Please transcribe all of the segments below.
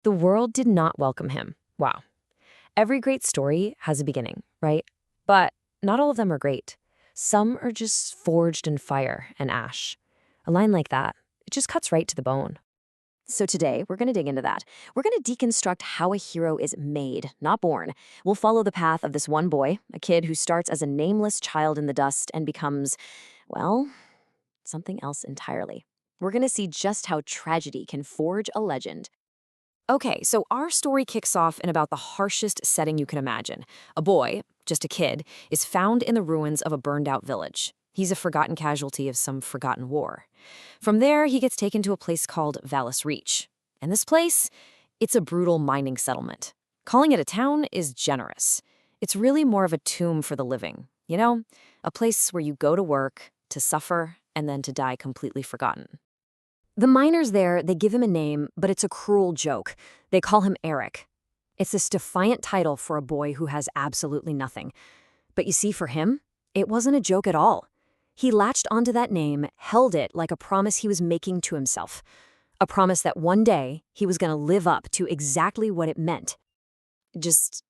The world did not welcome him. Wow. Every great story has a beginning, right? But not all of them are great. Some are just forged in fire and ash. A line like that, it just cuts right to the bone. So today, we're going to dig into that. We're going to deconstruct how a hero is made, not born. We'll follow the path of this one boy, a kid who starts as a nameless child in the dust and becomes, well, something else entirely. We're going to see just how tragedy can forge a legend. Okay, so our story kicks off in about the harshest setting you can imagine. A boy, just a kid, is found in the ruins of a burned-out village. He's a forgotten casualty of some forgotten war. From there, he gets taken to a place called Vallis Reach. And this place, it's a brutal mining settlement. Calling it a town is generous. It's really more of a tomb for the living, you know? A place where you go to work, to suffer, and then to die completely forgotten. The miners there, they give him a name, but it's a cruel joke. They call him Aric. It's this defiant title for a boy who has absolutely nothing. But you see, for him, it wasn't a joke at all. He latched onto that name, held it like a promise he was making to himself. A promise that one day he was going to live up to exactly what it meant. Just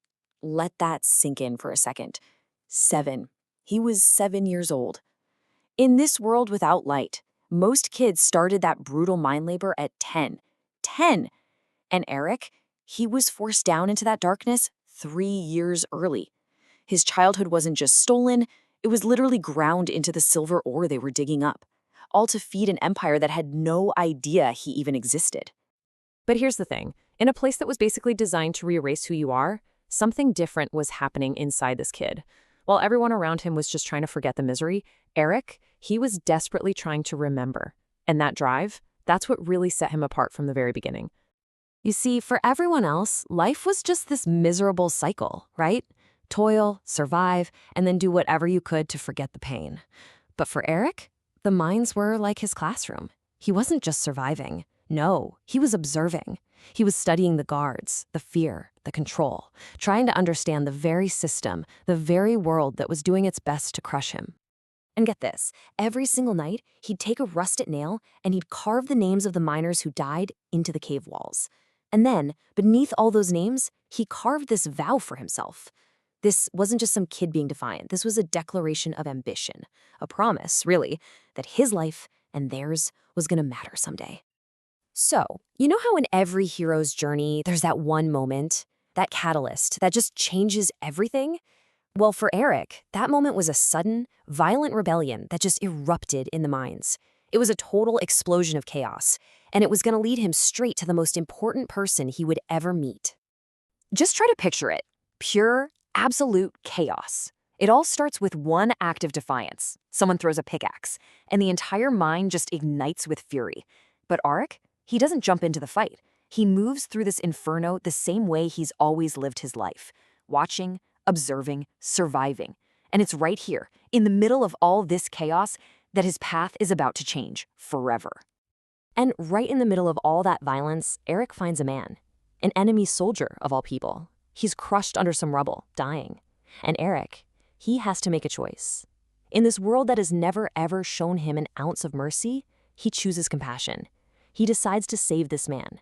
let that sink in for a second. 7. He was 7 years old. In this world without light, most kids started that brutal mine labor at 10. 10! And Aric, he was forced down into that darkness 3 years early. His childhood wasn't just stolen, it was literally ground into the silver ore they were digging up, all to feed an empire that had no idea he even existed. But here's the thing. In a place that was basically designed to re-erase who you are, something different was happening inside this kid. While everyone around him was just trying to forget the misery, Aric, he was desperately trying to remember. And that drive, that's what really set him apart from the very beginning. You see, for everyone else, life was just this miserable cycle, right? Toil, survive, and then do whatever you could to forget the pain. But for Aric, the mines were like his classroom. He wasn't just surviving. No, he was observing. He was studying the guards, the fear, the control, trying to understand the very system, the very world that was doing its best to crush him. And get this, every single night, he'd take a rusted nail and he'd carve the names of the miners who died into the cave walls. And then, beneath all those names, he carved this vow for himself. This wasn't just some kid being defiant. This was a declaration of ambition, a promise, really, that his life and theirs was going to matter someday. So, you know how in every hero's journey, there's that one moment, that catalyst, that just changes everything? Well, for Aric, that moment was a sudden, violent rebellion that just erupted in the mines. It was a total explosion of chaos, and it was going to lead him straight to the most important person he would ever meet. Just try to picture it. Pure, absolute chaos. It all starts with one act of defiance. Someone throws a pickaxe, and the entire mine just ignites with fury. But Aric, he doesn't jump into the fight. He moves through this inferno the same way he's always lived his life, watching, observing, surviving. And it's right here, in the middle of all this chaos, that his path is about to change forever. And right in the middle of all that violence, Aric finds a man, an enemy soldier of all people. He's crushed under some rubble, dying. And Aric, he has to make a choice. In this world that has never ever shown him an ounce of mercy, he chooses compassion. He decides to save this man.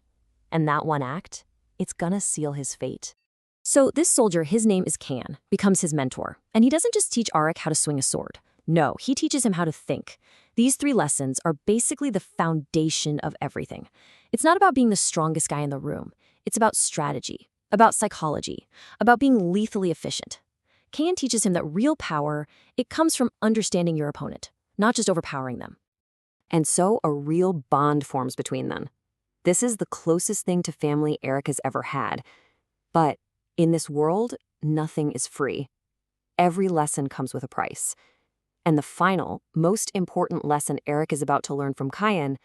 And that one act, it's gonna seal his fate. So this soldier, his name is Can, becomes his mentor. And he doesn't just teach Aric how to swing a sword. No, he teaches him how to think. These 3 lessons are basically the foundation of everything. It's not about being the strongest guy in the room. It's about strategy, about psychology, about being lethally efficient. Can teaches him that real power, it comes from understanding your opponent, not just overpowering them. And so a real bond forms between them. This is the closest thing to family Aric has ever had. But in this world, nothing is free. Every lesson comes with a price. And the final, most important lesson Aric is about to learn from Kyan,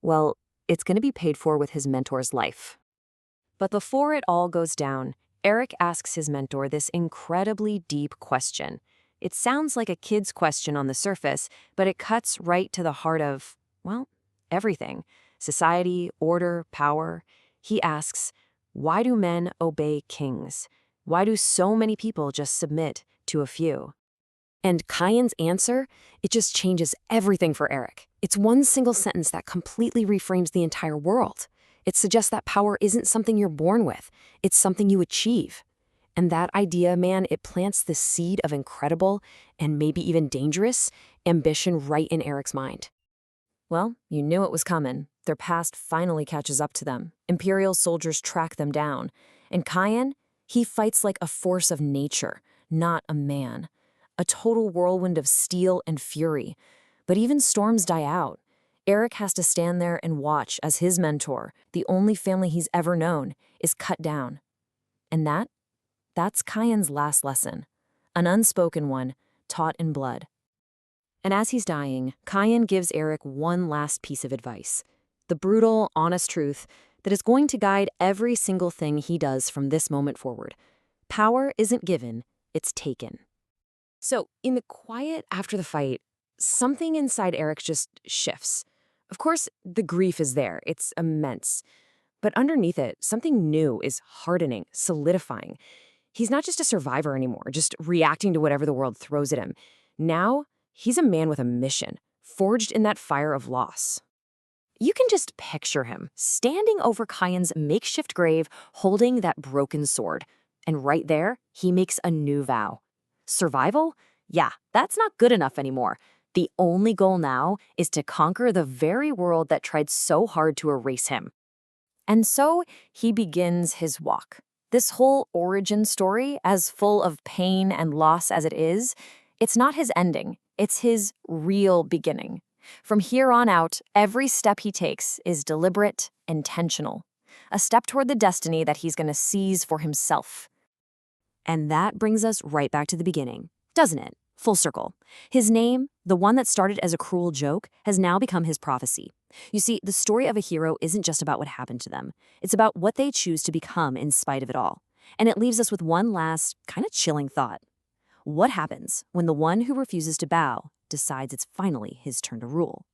well, it's going to be paid for with his mentor's life. But before it all goes down, Aric asks his mentor this incredibly deep question. It sounds like a kid's question on the surface, but it cuts right to the heart of, well, everything. Society, order, power. He asks, why do men obey kings? Why do so many people just submit to a few? And Kyan's answer, it just changes everything for Aric. It's one single sentence that completely reframes the entire world. It suggests that power isn't something you're born with, it's something you achieve. And that idea, man, it plants the seed of incredible and maybe even dangerous ambition right in Aric's mind. Well, you knew it was coming. Their past finally catches up to them. Imperial soldiers track them down. And Cayenne, he fights like a force of nature, not a man. A total whirlwind of steel and fury. But even storms die out. Aric has to stand there and watch as his mentor, the only family he's ever known, is cut down. And that's Cayenne's last lesson. An unspoken one, taught in blood. And as he's dying, Cayenne gives Aric one last piece of advice. The brutal, honest truth that is going to guide every single thing he does from this moment forward. Power isn't given, it's taken. So, in the quiet after the fight, something inside Aric just shifts. Of course, the grief is there, it's immense. But underneath it, something new is hardening, solidifying. He's not just a survivor anymore, just reacting to whatever the world throws at him. Now, he's a man with a mission, forged in that fire of loss. You can just picture him, standing over Cayenne's makeshift grave, holding that broken sword. And right there, he makes a new vow. Survival? Yeah, that's not good enough anymore. The only goal now is to conquer the very world that tried so hard to erase him. And so he begins his walk. This whole origin story, as full of pain and loss as it is, it's not his ending, it's his real beginning. From here on out, every step he takes is deliberate, intentional. A step toward the destiny that he's going to seize for himself. And that brings us right back to the beginning, doesn't it? Full circle. His name, the one that started as a cruel joke, has now become his prophecy. You see, the story of a hero isn't just about what happened to them. It's about what they choose to become in spite of it all. And it leaves us with one last, kind of chilling thought. What happens when the one who refuses to bow decides it's finally his turn to rule?